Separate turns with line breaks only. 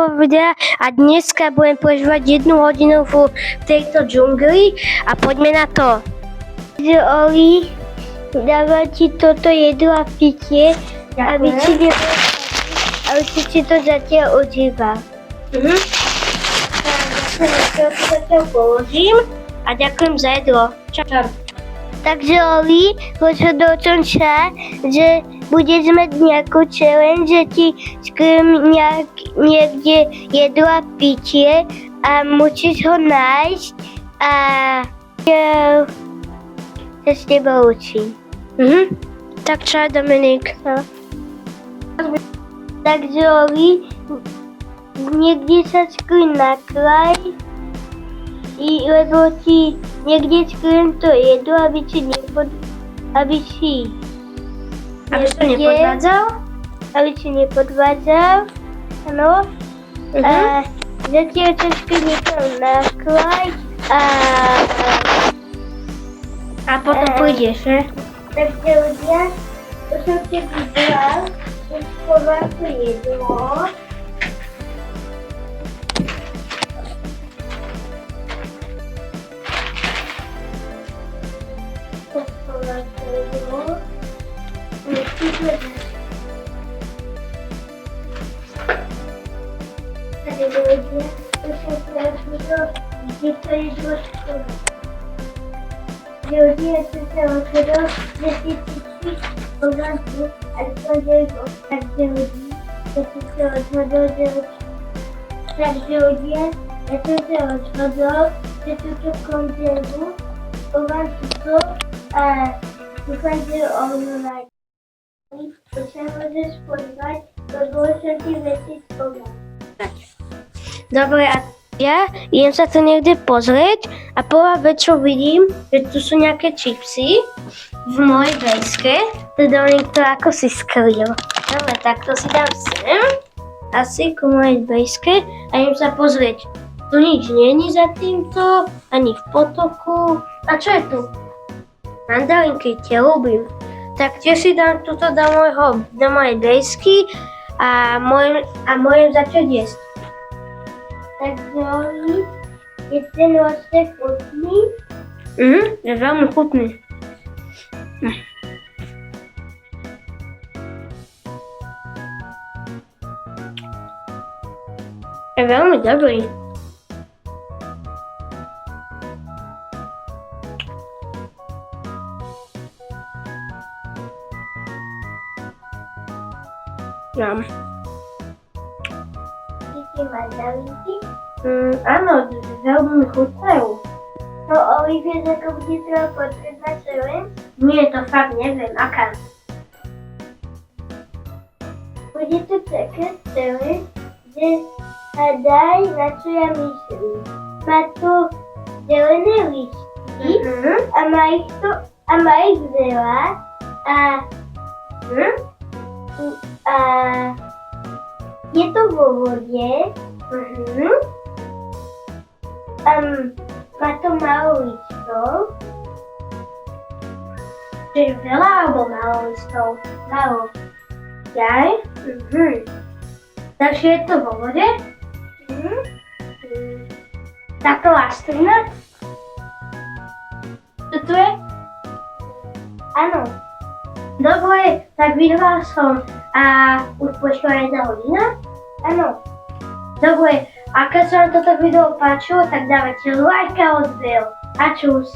nového videa a dneska budem prežívať 1 hodinu v tejto džungli a poďme na to. Oli, dávam ti toto jedlo a pitie, aby si to zatiaľ odžíval. Ja to zatiaľ položím a ďakujem za jedlo. Čau. Takže Oli, rozhodol som sa, že budeš mať nejakú challenge, že ti skryjem niekde jedlo a pitie a musíš ho nájsť a ja sa s tebou učím. Tak čau, Dominik. Takže Oli, niekde sa skryj nakraj, lebo ti niekde skryjem to jedlo, aby si nepodvádzal, áno. A zatiaľ sa skryjem niekam nakraj a potom pôjdeš, ne? Takže ľudia, to som si vybral, že schovám to jedlo. Tady ľudia, to som si rozhodol, kde to jedlo schovať. Ľudia, to sa rozhodol, že si cítiš pořádku a konzervu. Takže ľudia, to sa rozhodol, že takže ľudia, ja som sa rozhodol, že túto konzervu schovám tuto a dúfam, že ono nájde. To sa môžeš podívať, lebo sa ti veci schovať. Dobre, a ja idem sa to niekde pozrieť a prvá vec, čo vidím, že tu sú nejaké čipsy v mojej veske. Teda oni to ako si skryl. Dobre, tak to si dám sem, asi ku mojej veske a idem sa pozrieť. Tu nič není za týmto, ani v potoku. A čo je tu? Mandarinky, tie ľúbim. Tak tiež si dám toto do mojej desky a môžem začať jesť. Takže je ten vlastne chutný? Je veľmi chutný. Je veľmi dobrý. Dám. Ty mandarinky? Áno, veľmi chutnajú. No Oli, vieš, ako bude treba potrebná challenge? Nie, to fakt neviem, aká. Bude to taká challenge, že hádaj, na čo ja myslím. Má to zelené lístky a má ich veľa a je to vo vode. Má to málo listov. Čiže veľa alebo málo listov? Málo. Jaj? Takže je to vo vode? Táto lastrina? Toto je? Áno. Dobre, tak vyhral som. A už počula 1 hodina? Áno. Dobre, a keď sa vám toto video páčilo, tak dávajte like a odber. A čus.